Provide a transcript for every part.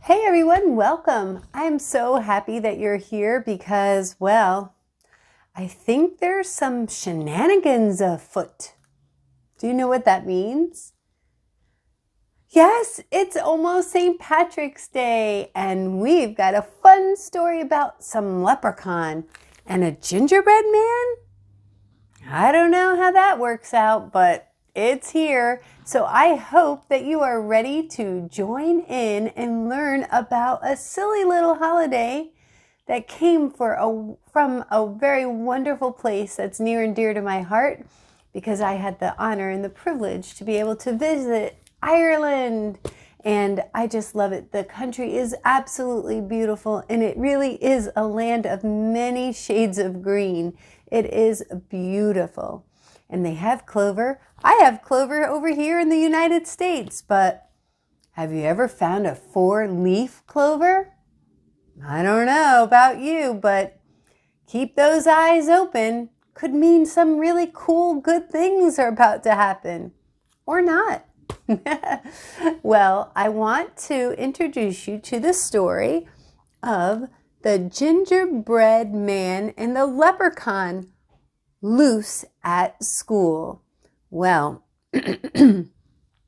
Hey everyone, welcome. I'm so happy that you're here because, well, I think there's some shenanigans afoot. Do you know what that means? Yes, it's almost St. Patrick's Day, and we've got a fun story about some leprechaun and a gingerbread man. I don't know how that works out, but it's here. So I hope that you are ready to join in and learn about a silly little holiday that came from a very wonderful place that's near and dear to my heart because I had the honor and the privilege to be able to visit Ireland. And I just love it. The country is absolutely beautiful, and it really is a land of many shades of green. It is beautiful. And they have clover. I have clover over here in the United States, but have you ever found a four-leaf clover? I don't know about you, but keep those eyes open. Could mean some really cool, good things are about to happen. Or not. Well, I want to introduce you to the story of the Gingerbread Man and the Leprechaun Loose at School. Well, you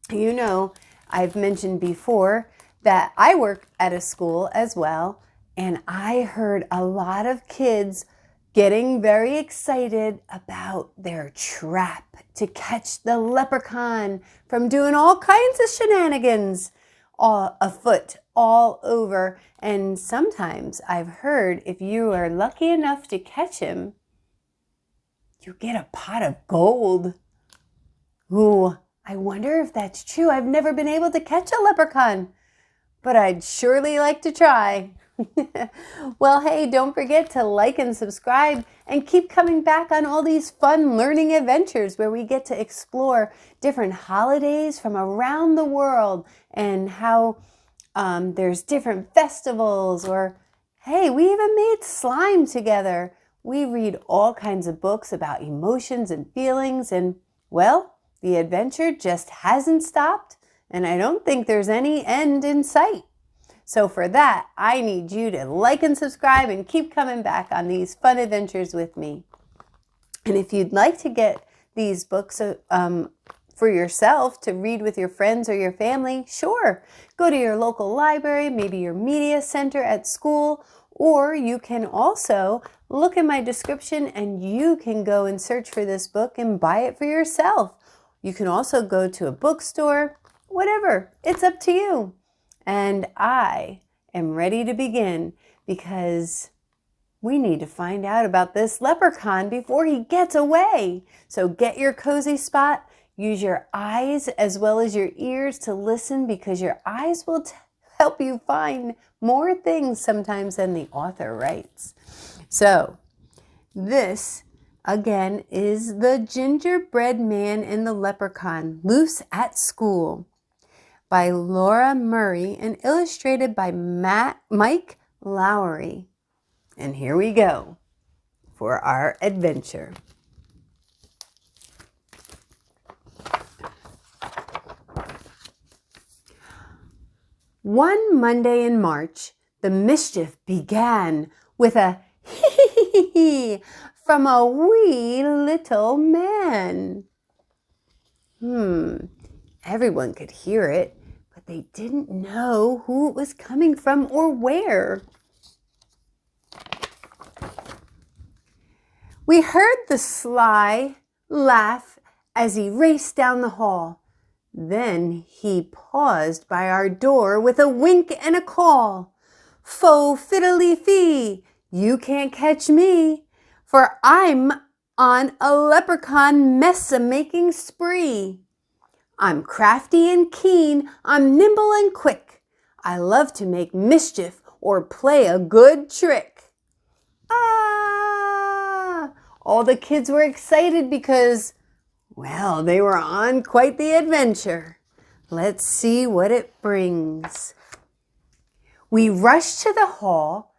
know, I've mentioned before that I work at a school as well, and I heard a lot of kids getting very excited about their trap to catch the leprechaun from doing all kinds of shenanigans all afoot, all over. And sometimes I've heard if you are lucky enough to catch him, you get a pot of gold. Ooh, I wonder if that's true. I've never been able to catch a leprechaun, but I'd surely like to try. Well, hey, don't forget to like and subscribe and keep coming back on all these fun learning adventures where we get to explore different holidays from around the world and how there's different festivals, or hey, we even made slime together. We read all kinds of books about emotions and feelings, and well, the adventure just hasn't stopped, and I don't think there's any end in sight. So for that, I need you to like and subscribe and keep coming back on these fun adventures with me. And if you'd like to get these books for yourself to read with your friends or your family, sure. Go to your local library, maybe your media center at school, or you can also look in my description and you can go and search for this book and buy it for yourself. You can also go to a bookstore, whatever. It's up to you. And I am ready to begin because we need to find out about this leprechaun before he gets away. So get your cozy spot, use your eyes as well as your ears to listen, because your eyes will help you find more things sometimes than the author writes. So this, again, is the Gingerbread Man and the Leprechaun Loose at School by Laura Murray and illustrated by Mike Lowry. And here we go for our adventure. One Monday in March, the mischief began with a hee from a wee little man. Everyone could hear it, but they didn't know who it was coming from or where. We heard the sly laugh as he raced down the hall. Then he paused by our door with a wink and a call. Fo fiddly fee, you can't catch me, for I'm on a leprechaun mess-a-making spree. I'm crafty and keen, I'm nimble and quick. I love to make mischief or play a good trick. Ah! All the kids were excited because, well, they were on quite the adventure. Let's see what it brings. We rushed to the hall.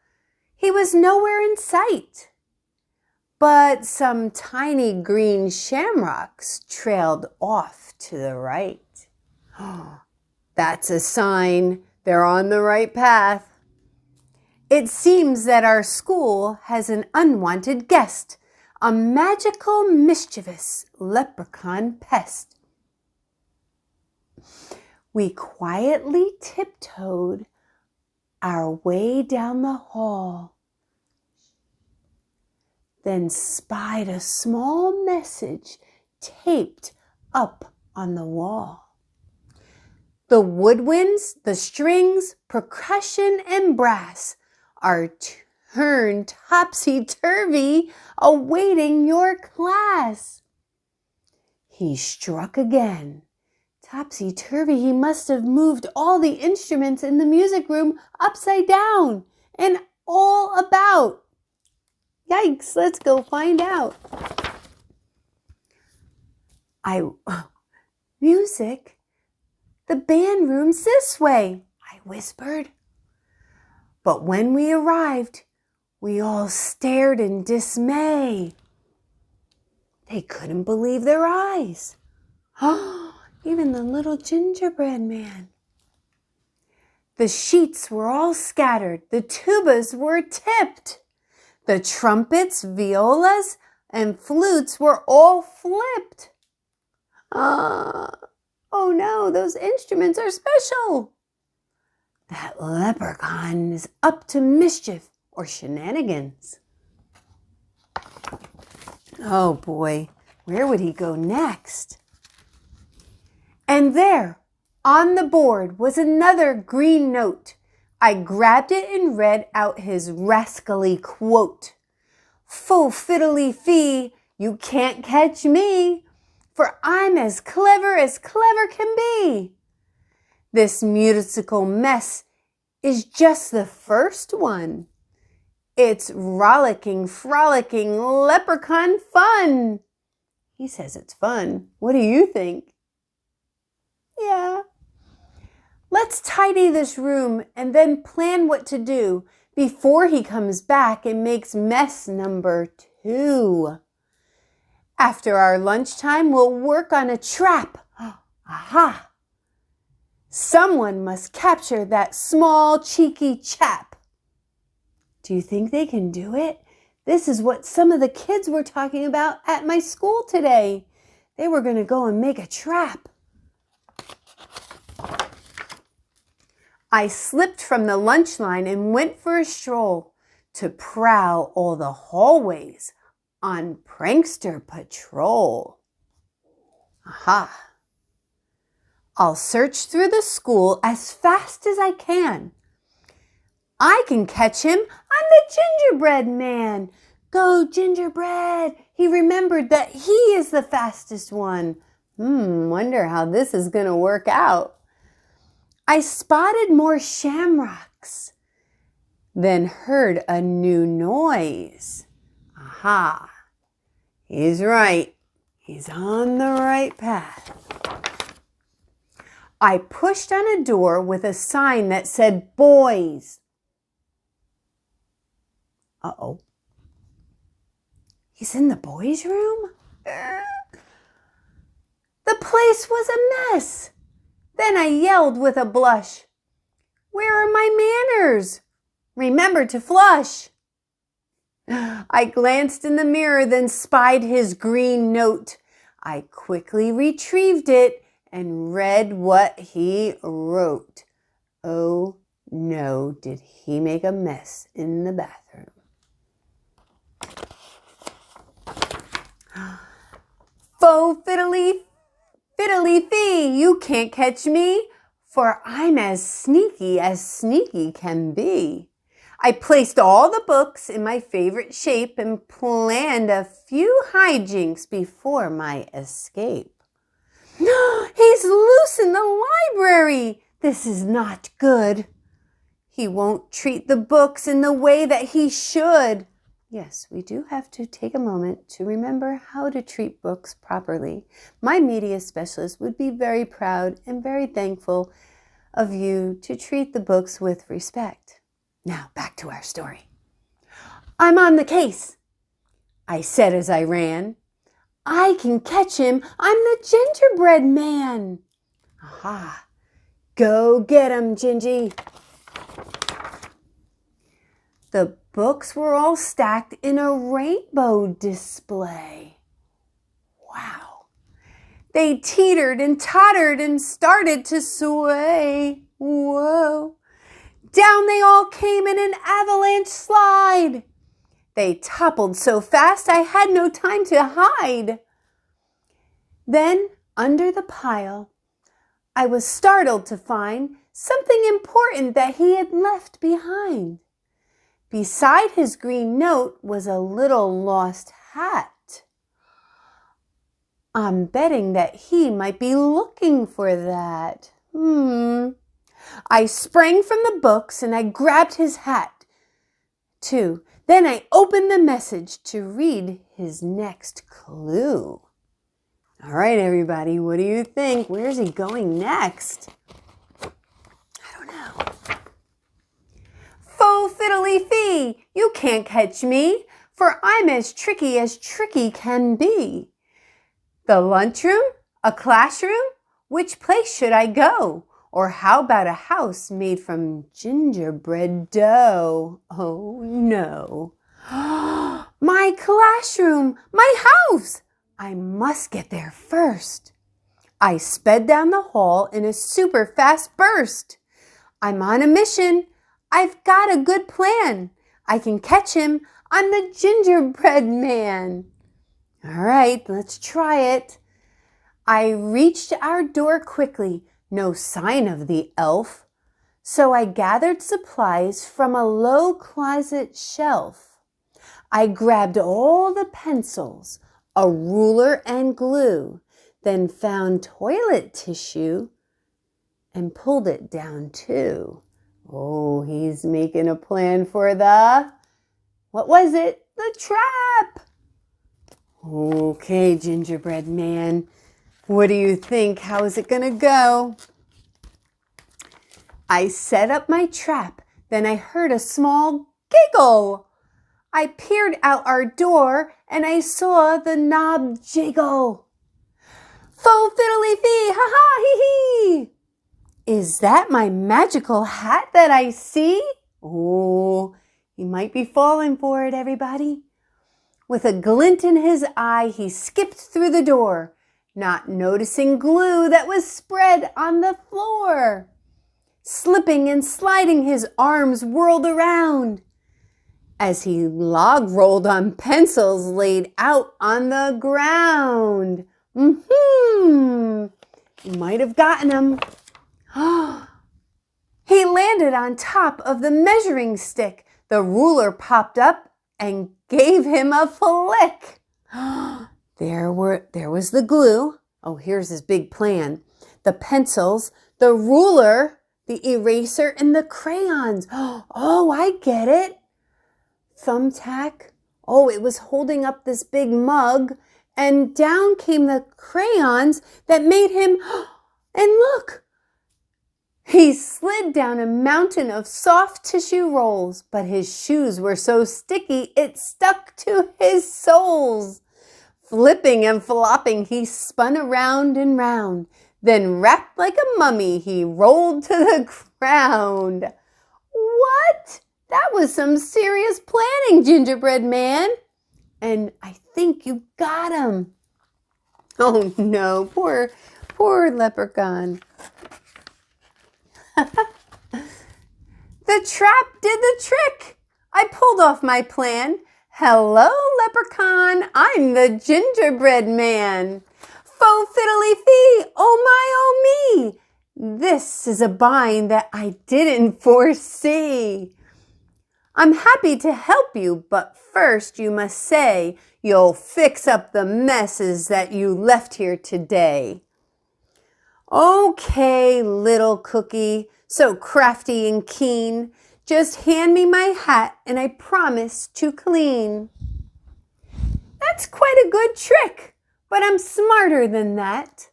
He was nowhere in sight, but some tiny green shamrocks trailed off to the right. That's a sign They're on the right path. It seems that our school has an unwanted guest, a magical, mischievous leprechaun pest. We quietly tiptoed our way down the hall, then spied a small message taped up on the wall. The woodwinds, the strings, percussion, and brass are turned topsy-turvy, awaiting your class. He struck again. Topsy-turvy, he must have moved all the instruments in the music room upside down and all about. Yikes, let's go find out. Music? The band room's this way, I whispered. But when we arrived, we all stared in dismay. They couldn't believe their eyes. Even the little gingerbread man. The sheets were all scattered. The tubas were tipped. The trumpets, violas, and flutes were all flipped. Oh no, those instruments are special. That leprechaun is up to mischief or shenanigans. Oh boy, where would he go next? And there, on the board, was another green note. I grabbed it and read out his rascally quote. "Full fiddly-fee, you can't catch me, for I'm as clever can be. This musical mess is just the first one. It's rollicking, frolicking leprechaun fun." He says it's fun. What do you think? Yeah. Let's tidy this room and then plan what to do before he comes back and makes mess number 2. After our lunchtime, we'll work on a trap. Aha! Someone must capture that small, cheeky chap. Do you think they can do it? This is what some of the kids were talking about at my school today. They were going to go and make a trap. I slipped from the lunch line and went for a stroll to prowl all the hallways on prankster patrol. Aha! I'll search through the school as fast as I can. I can catch him. I'm the gingerbread man. Go, gingerbread. He remembered that he is the fastest one. Wonder how this is going to work out. I spotted more shamrocks, then heard a new noise. Aha! He's right. He's on the right path. I pushed on a door with a sign that said boys. Uh-oh. He's in the boys' room? The place was a mess. Then I yelled with a blush, "Where are my manners? Remember to flush." I glanced in the mirror, then spied his green note. I quickly retrieved it and read what he wrote. Oh no, did he make a mess in the bathroom. Faux fiddly-fee, you can't catch me, for I'm as sneaky can be. I placed all the books in my favorite shape and planned a few hijinks before my escape. He's loose in the library. This is not good. He won't treat the books in the way that he should. Yes, we do have to take a moment to remember how to treat books properly. My media specialist would be very proud and very thankful of you to treat the books with respect. Now, back to our story. I'm on the case, I said as I ran. I can catch him. I'm the gingerbread man. Aha! Go get 'em, Gingy. The books were all stacked in a rainbow display. Wow. They teetered and tottered and started to sway. Whoa. Down they all came in an avalanche slide. They toppled so fast I had no time to hide. Then, under the pile, I was startled to find something important that he had left behind. Beside his green note was a little lost hat. I'm betting that he might be looking for that. I sprang from the books and I grabbed his hat, too. Then I opened the message to read his next clue. All right, everybody, what do you think? Where's he going next? I don't know. Faux fiddly fee, you can't catch me, for I'm as tricky can be. The lunchroom? A classroom? Which place should I go? Or how about a house made from gingerbread dough? Oh, no. My classroom! My house! I must get there first. I sped down the hall in a super fast burst. I'm on a mission. I've got a good plan. I can catch him. I'm the gingerbread man. All right, let's try it. I reached our door quickly. No sign of the elf. So I gathered supplies from a low closet shelf. I grabbed all the pencils, a ruler and glue, then found toilet tissue and pulled it down too. Oh, he's making a plan for what was it? The trap! Okay, gingerbread man, what do you think? How is it gonna go? I set up my trap, then I heard a small giggle. I peered out our door and I saw the knob jiggle. Faux fiddly fee, ha ha hee hee. Is that my magical hat that I see? Oh, he might be falling for it, everybody. With a glint in his eye, he skipped through the door, not noticing glue that was spread on the floor. Slipping and sliding, his arms whirled around as he log rolled on pencils laid out on the ground. He might have gotten him. He landed on top of the measuring stick. The ruler popped up and gave him a flick. There was the glue. Oh, here's his big plan. The pencils, the ruler, the eraser, and the crayons. Oh, I get it. Thumbtack. Oh, it was holding up this big mug, and down came the crayons that made him, and look, he slid down a mountain of soft tissue rolls, but his shoes were so sticky it stuck to his soles. Flipping and flopping, he spun around and round. Then, wrapped like a mummy, he rolled to the ground. What? That was some serious planning, Gingerbread Man. And I think you got him. Oh no, poor leprechaun. The trap did the trick. I pulled off my plan. Hello, leprechaun. I'm the gingerbread man. Faux fiddly fee, oh my, oh me. This is a bind that I didn't foresee. I'm happy to help you, but first you must say you'll fix up the messes that you left here today. Okay, little cookie, so crafty and keen, just hand me my hat and I promise to clean. That's quite a good trick, but I'm smarter than that.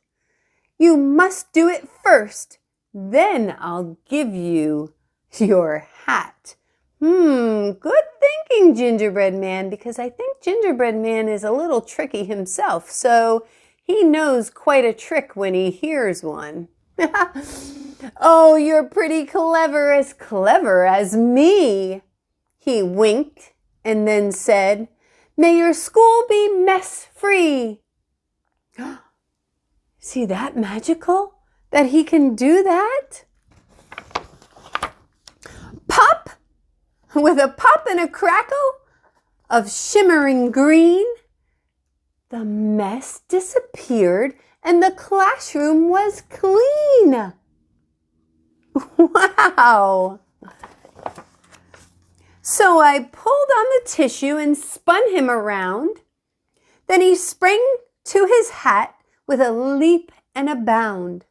You must do it first, then I'll give you your hat. Good thinking, Gingerbread Man, because I think Gingerbread Man is a little tricky himself, so he knows quite a trick when he hears one. Oh, you're pretty clever as me. He winked and then said, may your school be mess-free. See that magical? That he can do that? Pop! With a pop and a crackle of shimmering green, the mess disappeared and the classroom was clean. Wow! So I pulled on the tissue and spun him around. Then he sprang to his hat with a leap and a bound.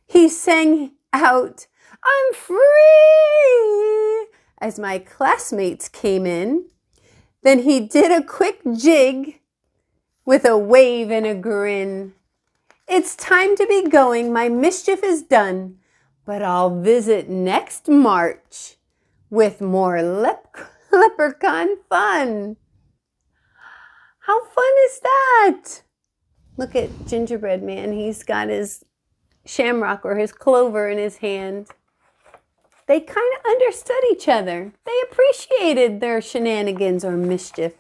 He sang out, I'm free, as my classmates came in. Then he did a quick jig with a wave and a grin. It's time to be going, my mischief is done, but I'll visit next March with more leprechaun fun. How fun is that? Look at Gingerbread Man. He's got his shamrock or his clover in his hand. They kind of understood each other. They appreciated their shenanigans or mischief.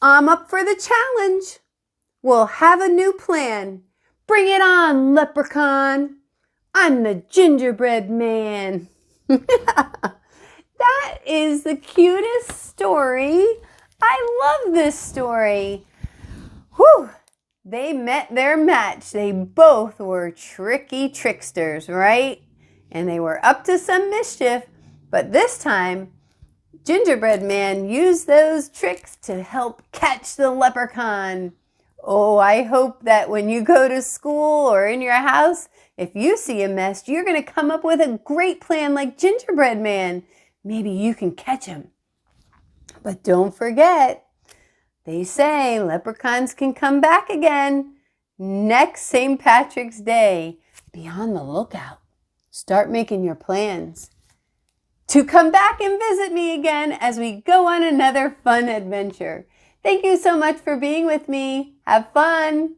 I'm up for the challenge. We'll have a new plan. Bring it on, Leprechaun. I'm the Gingerbread Man. That is the cutest story. I love this story. Whew! They met their match. They both were tricky tricksters, right? And they were up to some mischief. But this time, Gingerbread Man used those tricks to help catch the leprechaun. Oh, I hope that when you go to school or in your house, if you see a mess, you're going to come up with a great plan like Gingerbread Man. Maybe you can catch him. But don't forget, they say leprechauns can come back again next St. Patrick's Day. Be on the lookout. Start making your plans to come back and visit me again as we go on another fun adventure. Thank you so much for being with me. Have fun.